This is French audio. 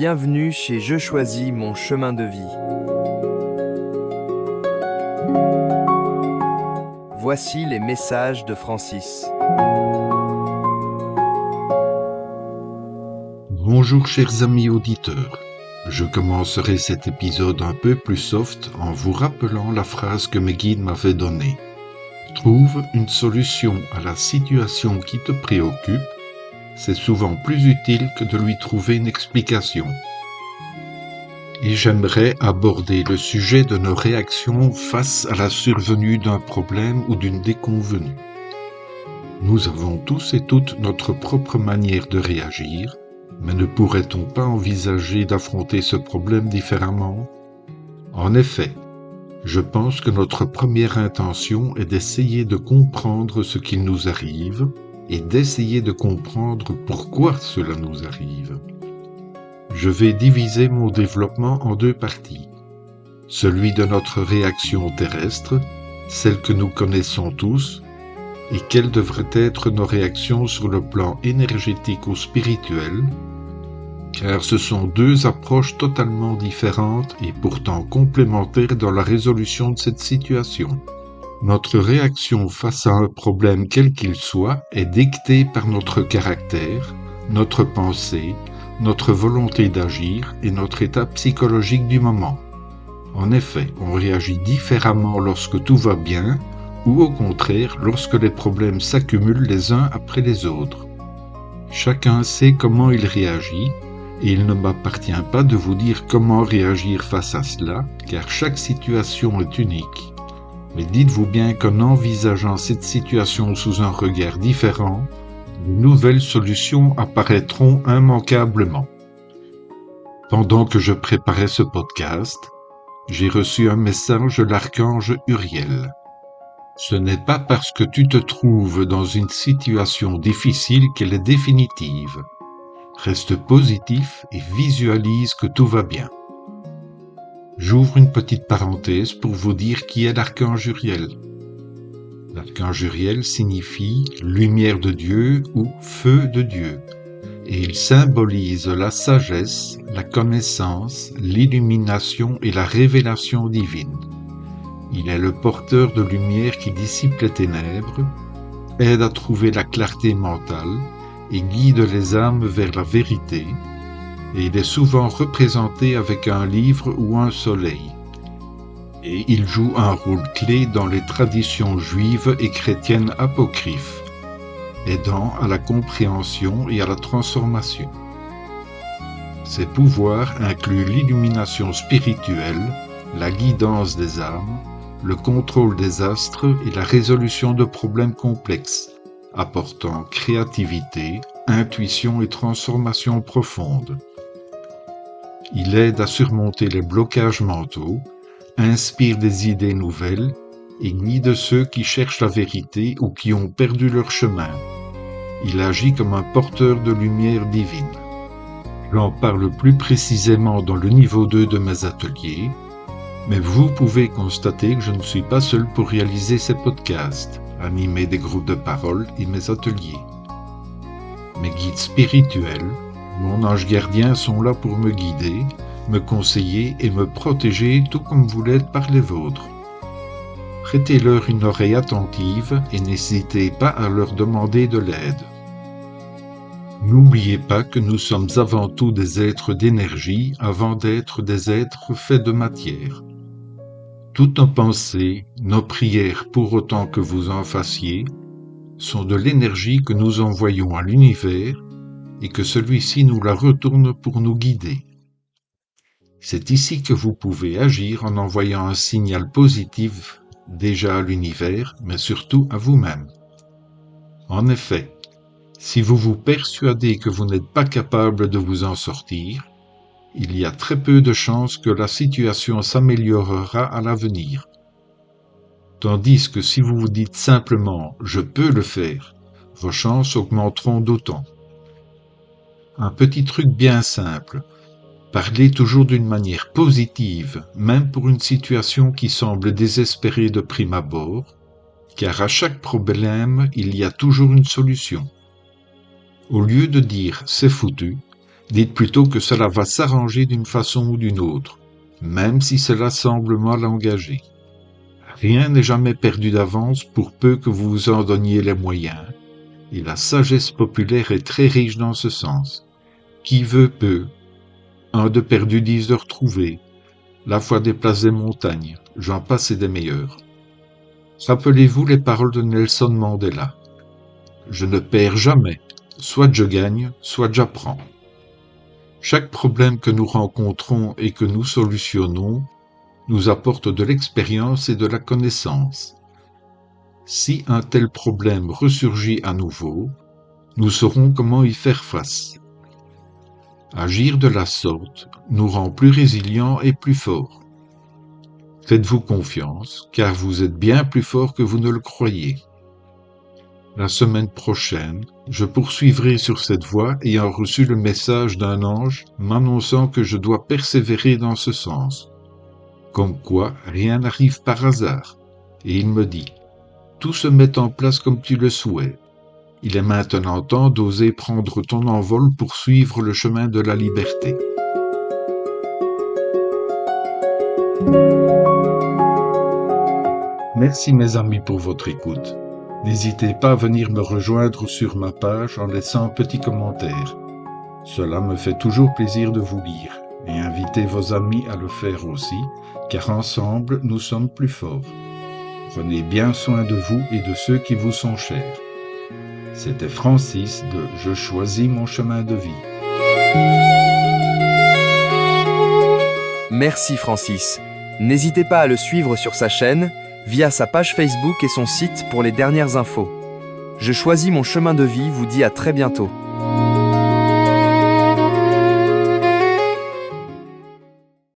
Bienvenue chez Je choisis mon chemin de vie. Voici les messages de Francis. Bonjour chers amis auditeurs. Je commencerai cet épisode un peu plus soft en vous rappelant la phrase que mes guides m'avaient donnée. Trouve une solution à la situation qui te préoccupe. C'est souvent plus utile que de lui trouver une explication. Et j'aimerais aborder le sujet de nos réactions face à la survenue d'un problème ou d'une déconvenue. Nous avons tous et toutes notre propre manière de réagir, mais ne pourrait-on pas envisager d'affronter ce problème différemment ? En effet, je pense que notre première intention est d'essayer de comprendre ce qui nous arrive, et d'essayer de comprendre pourquoi cela nous arrive. Je vais diviser mon développement en deux parties. Celui de notre réaction terrestre, celle que nous connaissons tous, et quelles devraient être nos réactions sur le plan énergétique ou spirituel, car ce sont deux approches totalement différentes et pourtant complémentaires dans la résolution de cette situation. Notre réaction face à un problème quel qu'il soit est dictée par notre caractère, notre pensée, notre volonté d'agir et notre état psychologique du moment. En effet, on réagit différemment lorsque tout va bien ou au contraire lorsque les problèmes s'accumulent les uns après les autres. Chacun sait comment il réagit et il ne m'appartient pas de vous dire comment réagir face à cela, car chaque situation est unique. Mais dites-vous bien qu'en envisageant cette situation sous un regard différent, de nouvelles solutions apparaîtront immanquablement. Pendant que je préparais ce podcast, j'ai reçu un message de l'archange Uriel. Ce n'est pas parce que tu te trouves dans une situation difficile qu'elle est définitive. Reste positif et visualise que tout va bien. J'ouvre une petite parenthèse pour vous dire qui est l'archange Uriel. L'archange Uriel signifie « lumière de Dieu » ou « feu de Dieu » et il symbolise la sagesse, la connaissance, l'illumination et la révélation divine. Il est le porteur de lumière qui dissipe les ténèbres, aide à trouver la clarté mentale et guide les âmes vers la vérité, et il est souvent représenté avec un livre ou un soleil. Et il joue un rôle clé dans les traditions juives et chrétiennes apocryphes, aidant à la compréhension et à la transformation. Ses pouvoirs incluent l'illumination spirituelle, la guidance des âmes, le contrôle des astres et la résolution de problèmes complexes, apportant créativité, intuition et transformation profonde. Il aide à surmonter les blocages mentaux, inspire des idées nouvelles et guide ceux qui cherchent la vérité ou qui ont perdu leur chemin. Il agit comme un porteur de lumière divine. J'en parle plus précisément dans le niveau 2 de mes ateliers, mais vous pouvez constater que je ne suis pas seul pour réaliser ces podcasts, animer des groupes de parole et mes ateliers. Mes guides spirituels, mon ange gardien sont là pour me guider, me conseiller et me protéger tout comme vous l'êtes par les vôtres. Prêtez-leur une oreille attentive et n'hésitez pas à leur demander de l'aide. N'oubliez pas que nous sommes avant tout des êtres d'énergie avant d'être des êtres faits de matière. Toutes nos pensées, nos prières pour autant que vous en fassiez, sont de l'énergie que nous envoyons à l'univers et que celui-ci nous la retourne pour nous guider. C'est ici que vous pouvez agir en envoyant un signal positif déjà à l'univers, mais surtout à vous-même. En effet, si vous vous persuadez que vous n'êtes pas capable de vous en sortir, il y a très peu de chances que la situation s'améliorera à l'avenir. Tandis que si vous vous dites simplement « je peux le faire », vos chances augmenteront d'autant. Un petit truc bien simple, parlez toujours d'une manière positive, même pour une situation qui semble désespérée de prime abord, car à chaque problème, il y a toujours une solution. Au lieu de dire « c'est foutu », Dites plutôt que cela va s'arranger d'une façon ou d'une autre, même si cela semble mal engagé. Rien n'est jamais perdu d'avance pour peu que vous vous en donniez les moyens, et la sagesse populaire est très riche dans ce sens. Qui veut peut. Un de perdu 10 de retrouvé. La foi des places des montagnes, j'en passe et des meilleurs. Rappelez-vous les paroles de Nelson Mandela. Je ne perds jamais, soit je gagne, soit j'apprends. Chaque problème que nous rencontrons et que nous solutionnons nous apporte de l'expérience et de la connaissance. Si un tel problème ressurgit à nouveau, nous saurons comment y faire face. Agir de la sorte nous rend plus résilients et plus forts. Faites-vous confiance, car vous êtes bien plus fort que vous ne le croyez. La semaine prochaine, je poursuivrai sur cette voie ayant reçu le message d'un ange m'annonçant que je dois persévérer dans ce sens. Comme quoi, rien n'arrive par hasard. Et il me dit, tout se met en place comme tu le souhaites. Il est maintenant temps d'oser prendre ton envol pour suivre le chemin de la liberté. Merci mes amis pour votre écoute. N'hésitez pas à venir me rejoindre sur ma page en laissant un petit commentaire. Cela me fait toujours plaisir de vous lire, et invitez vos amis à le faire aussi, car ensemble nous sommes plus forts. Prenez bien soin de vous et de ceux qui vous sont chers. C'était Francis de Je choisis mon chemin de vie. Merci Francis. N'hésitez pas à le suivre sur sa chaîne, via sa page Facebook et son site pour les dernières infos. Je choisis mon chemin de vie vous dit à très bientôt.